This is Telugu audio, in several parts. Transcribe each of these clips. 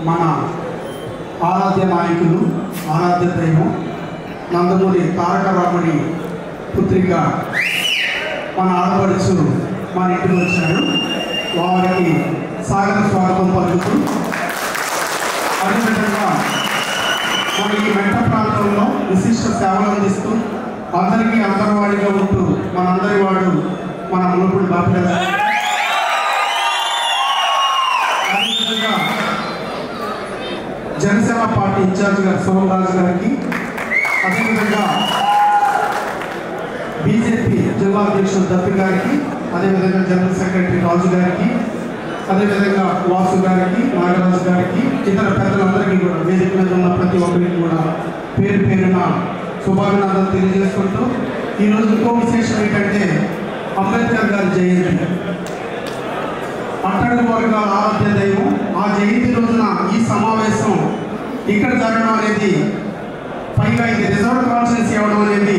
మన ఆరాధ్య నాయకులు, ఆరాధ్య దైవం నందమూరి తారక రాముడి పుత్రిక మన ఆడపడుచు మన ఇంటికి వచ్చారు. వారికి స్వాగతం పలుకుతూ, అదేవిధంగా మన ఈ మెట్ట ప్రాంతంలో విశిష్ట సేవలు అందిస్తూ అందరికీ అంతర్వాడిగా ఉంటూ మనందరి వాడు మన మునుపుడు బాపి గారు, అదేవిధంగా జనసేన పార్టీ ఇన్ఛార్జ్ గారు సోమరాజు గారికి, అదేవిధంగా బీజేపీ జిల్లా అధ్యక్షుడు దత్తి గారికి, అదేవిధంగా జనరల్ సెక్రటరీ రాజు గారికి, అదేవిధంగా వాసు గారికి, నాగరాజు గారికి, ఇతర పెద్దలందరికీ కూడా వేదిక మీద ఉన్న ప్రతి ఒక్కరికి కూడా పేరు పేరున శుభాభినందనలు తెలియజేసుకుంటూ, ఈరోజు ఇంకో విశేషం ఏంటంటే అంబేద్కర్ గారి జయంతి. అట్టడుగు వర్గాల ఆరాధ్య దైవం ఆ జయంతి రోజున ఈ సమావేశం ఇక్కడ జరగడం అనేది, పైగా ఇది రిజర్వ్ కాన్ఫరెన్స్ ఇవ్వడం అనేది,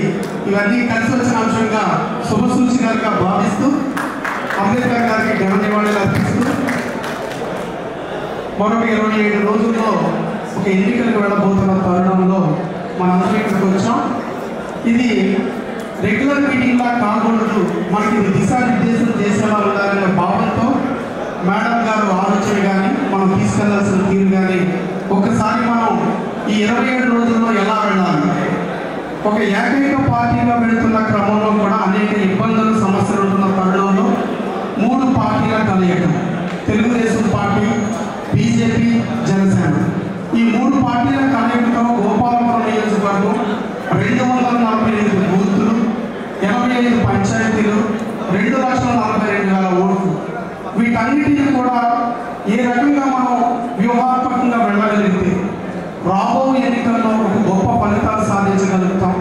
ఇవన్నీ కలిసి వచ్చిన అంశంగా శుభసూచనగా భావిస్తూ అంబేద్కర్ గారికి ఘన నివాళులు అర్పిస్తూ, మరొక 27 రోజుల్లో ఒక ఎన్నికలకు వెళ్ళబోతున్న తరుణంలో మనందరం ఇక్కడికి వచ్చాం. ఇది రెగ్యులర్ మీటింగ్లా కాకూడదు, మనకి దిశానిర్దేశం చేసేలా ఉండాలనే భావంతో మేడం గారు ఆలోచన కానీ మనం తీసుకెళ్లాల్సిన తీరు కానీ ఒక్కసారి మనం ఈ 27 రోజుల్లో ఎలా వెళ్ళాలి, ఒక ఏకైక పార్టీగా వెళుతున్న క్రమంలో కూడా అనేక ఇబ్బందులు సమస్యలు ఉంటున్న తరుణంలో 3 పార్టీల కలయిక, తెలుగుదేశం పార్టీ, బీజేపీ, జనసేన, ఈ 3 పార్టీల కలయికతో గోపాలపురం నియోజకవర్గం 248 బూతులు, 85 పంచాయతీలు, 2,42,000 ఓట్లు, వీటన్నిటిని కూడా ఏ రకంగా మనం వ్యూహాత్మకంగా వెళ్ళగలిగితే రాబో ఎన్నికల్లో ఒక గొప్ప ఫలితాలు సాధించగలుగుతాం.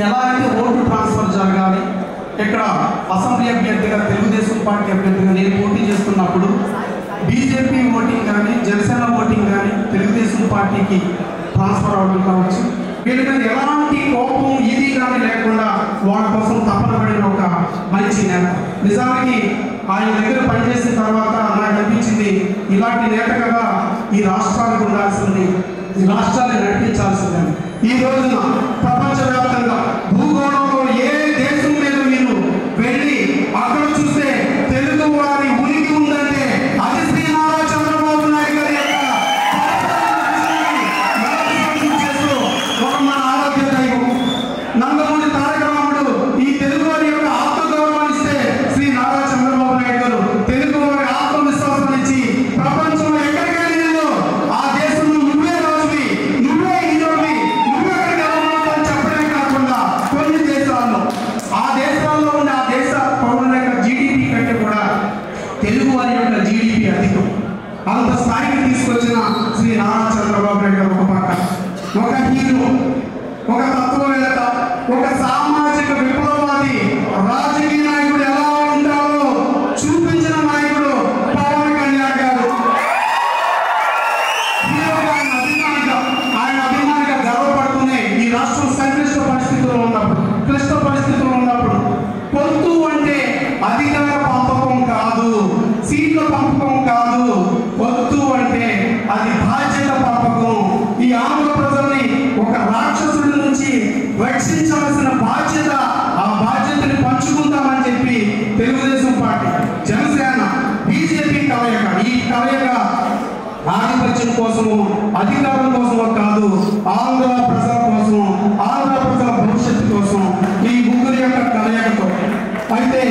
ఎలా అయితే ఓటు ట్రాన్స్ఫర్ జరగాలి, ఇక్కడ అసెంబ్లీ అభ్యర్థిగా తెలుగుదేశం పార్టీ అభ్యర్థిగా నేను పోటీ చేస్తున్నప్పుడు బీజేపీ ఓటింగ్ కానీ జనసేన ఓటింగ్ కానీ తెలుగుదేశం పార్టీకి ట్రాన్స్ఫర్ అవ్వడం కావచ్చు, వీళ్ళ మీద ఎలాంటి కోపం ఇది కానీ లేకుండా వాళ్ళ కోసం తపన పడిన ఒక మంచి నేత. నిజానికి ఆయన దగ్గర పనిచేసిన తర్వాత నాకు అనిపించింది, ఇలాంటి నేతగా ఈ రాష్ట్రానికి ఉండాల్సింది, ఈ రాష్ట్రాన్ని నడిపించాల్సిందని. ఈ రోజున ప్రపంచవ్యాప్తంగా భూగోళంలో ఏ దేశం మీద మీరు వెళ్ళి అక్కడ చూస్తే తెలుగు వారి ఉనికి ఉందంటే అది శ్రీ నారా చంద్రబాబు నాయుడు గారి ఒక మన ఆరోగ్య దైవం నందమూరి తారక రాముడు ఈ తెలుగు వారి యొక్క ఆత్మగౌరవాన్ని ఇస్తే శ్రీ నారా చంద్రబాబు నాయుడు గారు తెలుగు వారి ఆత్మవిశ్వాసం ఇచ్చి ప్రపంచంలో ఎక్కడికెళ్ళిందో ఆ దేశంలో నువ్వే రాజువి, నువ్వే హీరోవి, నువ్వే ఎక్కడికి వెళ్ళమని చెప్పడమే కాకుండా కొన్ని దేశాల్లో ఆ దేశాల్లో ఉండే ఆ దేశ పౌరుల యొక్క జీడిపి కంటే కూడా తెలుగు వారి యొక్క జీడిపి అధికం. అంత స్థాయికి తీసుకొచ్చిన శ్రీ నారా చంద్రబాబు నాయుడు గారు ఒక పక్క ఒక హీరో, ఒక తత్వవేత్త, ఒక సామాజిక విప్లవవాది, రాజకీయ నాయకుడు ఎలా ఉంటారో చూపించిన నాయకుడు పవన్ కళ్యాణ్ గారు. ఆయన అభిమానిగా గర్వపడుతూనే ఈ రాష్ట్రం సంక్లిష్ట పరిస్థితుల్లో ఉన్నప్పుడు, క్లిష్ట పరిస్థితుల్లో ఉన్నప్పుడు పొత్తు అంటే అధికార పంపకం కాదు, సీట్ల పంపకం కాదు, పొత్తు అంటే అది బాధ్యత పంపకం. ఈ ఆంధ్ర ప్రజల్ని ఒక రాక్షసుడి నుంచి రక్షించాల్సిన బాధ్యత, ఆ బాధ్యతని పంచుకుంటామని చెప్పి తెలుగుదేశం పార్టీ, జనసేన, బీజేపీ కలయిక, ఈ కలయిక ఆధిపత్యం కోసము అధికారం కోసమో కాదు, ఆంధ్ర ప్రజల కోసం, ఆంధ్ర ప్రజల భవిష్యత్తు కోసం ఈ ముగ్గురి యొక్క కలయికతో. అయితే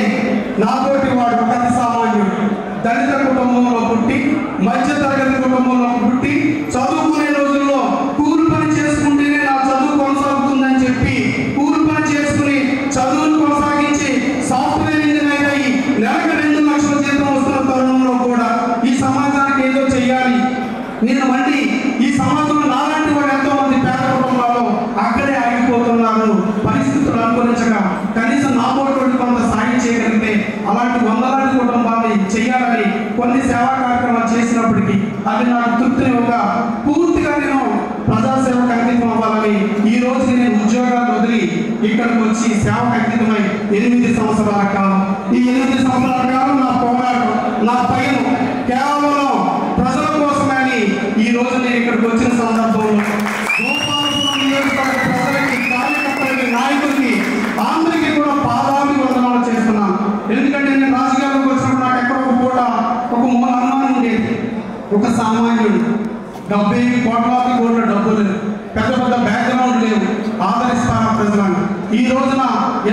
నాతోటి వాడు ప్రతి సామాన్యుడు దళిత కుటుంబంలో పుట్టి, మధ్య తరగతి కుటుంబంలో పుట్టి, చదువుకునే రోజుల్లో కూలి పని చేసుకుంటేనే నా చదువు కొనసాగుతుందని చెప్పి కూలి పని చేసుకుని చదువును కొనసాగించి సాఫ్ట్వేర్ ఇంజనీర్ అయ్యి నెలకు 2 లక్షల జీతం వస్తున్న తరుణంలో కూడా ఈ సమాజానికి ఏదో చెయ్యాలి, నేను మళ్ళీ ఈ సమాజంలో నాలాంటి వాడు ఎంతో మంది పేద కుటుంబాల్లో అక్కడే ఆగిపోతున్నారు, పరిస్థితులు అనుకూలించగా కనీసం నా పోటీ కొంత సాయం చేయగలిగితే అలాంటి వందలాది కుటుంబాన్ని చేయాలని కొన్ని సేవా కార్యక్రమాలు చేసినప్పటికీ అది నాకు తృప్తినివ్వగా పూర్తిగా నేను ప్రజాసేవకు అంకితం అవ్వాలని ఈ రోజు నేను ఉద్యోగాలు వదిలి ఇక్కడికి వచ్చి సేవకు అంకితమై 8 సంవత్సరాల కాలం, ఈ 8 సంవత్సరాల కాలం నా పోరాటం, నా పైన కేవలం ప్రజల కోసమని రోజు నేను ఇక్కడికి వచ్చిన సందర్భంలో గోపాలపురం నియోజకవర్గ ప్రజలకి, కార్యకర్తలకి, నాయకులకి అందరికీ కూడా పాదాభివందనాలు చేస్తున్నాను. ఎందుకంటే నేను రాజకీయాల్లోకి వచ్చినప్పుడు నాకు ఎక్కడ ఒక పూట ఒక మూల అనుమానం ఉండేది. ఒక సామాన్యుడు 70 కోట్లాది కోట్ల డబ్బులు, పెద్ద పెద్ద బ్యాక్గ్రౌండ్ లేవు, ఆదరిస్తాను ప్రజలను. ఈ రోజున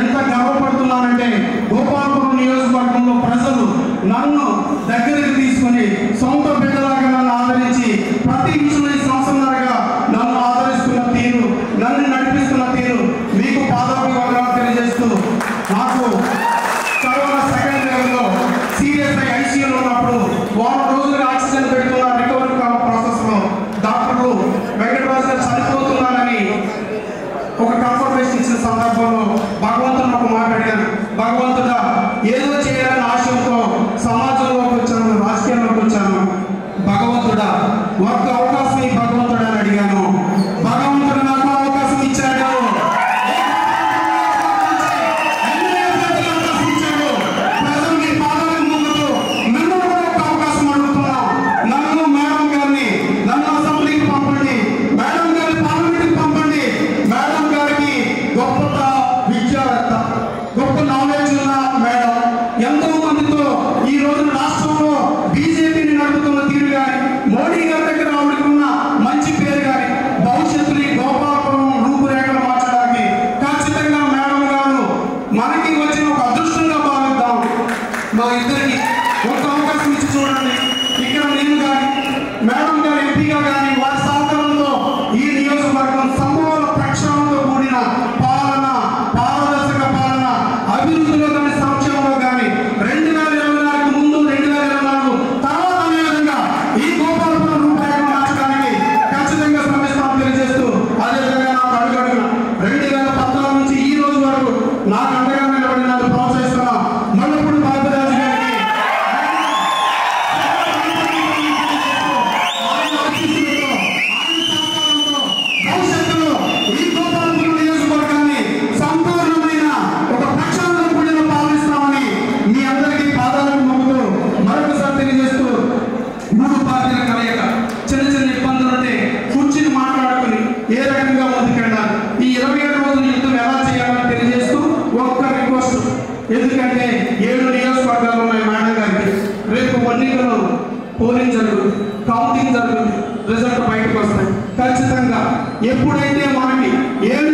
ఎంత గర్వపడుతున్నానంటే గోపాలపురం నియోజకవర్గంలో ప్రజలు నన్ను దగ్గరికి తీసుకొని సొంత బిడ్డలాగా నన్ను ఆదరించి ప్రతి విషయంలో ఈ సంవత్సరంగా నన్ను ఆదరిస్తున్న తీరు, నన్ను నడిపిస్తున్న తీరు మీకు పాదాభివందనాలు తెలియజేస్తూ, నాకు కరోనా సెకండ్ వేవ్లో సీరియస్ అయి ఐసీయూలో ఉన్నప్పుడు వారం రోజులుగా ఆక్సిజన్ పెడుతున్న రికవరీ ప్రాసెస్లో డాక్టర్లు వెంకటరాజు గారు చనిపోతున్నారని ఒక కన్ఫర్మేషన్ ఇచ్చిన సందర్భంలో భగవంతుడు ఒక మాట అడిగాను. భగవంతుడా, ఏదో చేయాలని ఆశయంతో సమాజంలోకి వచ్చాను, రాజకీయాల్లోకి వచ్చాను. భగవంతుడా, ఒక్క అవకాశం ఈ భగవంతుడా అని అడిగాను. భగవంతుడు నాకు అవకాశం ఇచ్చాడు. ప్రజలకి పాదాలకు మొక్కుతూ నన్ను కూడా ఒక అవకాశం అడుగుతున్నా. నన్ను, మేడం గారిని, నన్ను అసెంబ్లీకి పంపండి, మేడం గారిని పార్లమెంట్కి పంపండి. మేడం గారికి గొప్ప విద్యావేత్త, గొప్ప నాలెడ్జ్ ఉన్న మేడం, ఎంతో మందితో ఈ రోజు రాష్ట్రంలో బీజేపీని నడుపుతున్న తీరు కానీ, మోడీ గారి దగ్గర ఆవిడకున్న మంచి పేరు కానీ, భవిష్యత్తులో గోపాలపురం రూపురేఖలు మార్చడానికి ఖచ్చితంగా మేడం గారు మనకి వచ్చిన ఒక అదృష్టంగా భావిద్దాం. మా ఇద్దరికి ఒక అవకాశం ఇచ్చి చూడండి. ఇక్కడ నేను కానీ మేడం గారు ఎంపీగా కానీ వారి సహకారంతో ఈ నియోజకవర్గం సమూల ప్రక్షాళనతో కూడిన పాలన, పారదర్శక పాలన, అభివృద్ధిలో కానీ సంక్షేమంలో కానీ 2024 ముందు, 2024 తర్వాత అనే విధంగా ఈ గోపాలపురం రూపురేఖలు మార్చడానికి ఖచ్చితంగా శ్రమిస్తామని తెలియజేస్తూ, అదేవిధంగా నాకు అడుగడుగున 2014 నుంచి ఈ రోజు వరకు నాకు అండగా నిలబడి నన్ను ప్రోత్సహిస్తున్న మల్లపూడి బాబురాజు గారికి భవిష్యత్తులో ఈ గోపాలపురం నియోజకవర్గాన్ని సంపూర్ణమైన ఒక ప్రక్షాళనతో కూడిన పాలిస్తామని మీ అందరికీ పాదాలకు మొక్కుతూ మరొకసారి తెలియజేస్తూ, 3 పార్టీల కలయిక, చిన్న చిన్న ఇబ్బందులు ఉంటే కూర్చుని మాట్లాడుకుని ఏ రకంగా ముందుకెళ్ళాలి, ఈ 27 రోజుల యుద్ధం ఎలా చేయాలని తెలియజేస్తూ ఒక్క రిక్వెస్ట్. ఎందుకంటే 7 నియోజకవర్గాలు ఉన్నాయి మేడం గారికి. రేపు ఎన్నికలు పోలింగ్ జరుగుతుంది, కౌంటింగ్ జరుగుతుంది, రిజల్ట్ బయటకు వస్తాయి. ఖచ్చితంగా ఎప్పుడైతే మనకి 7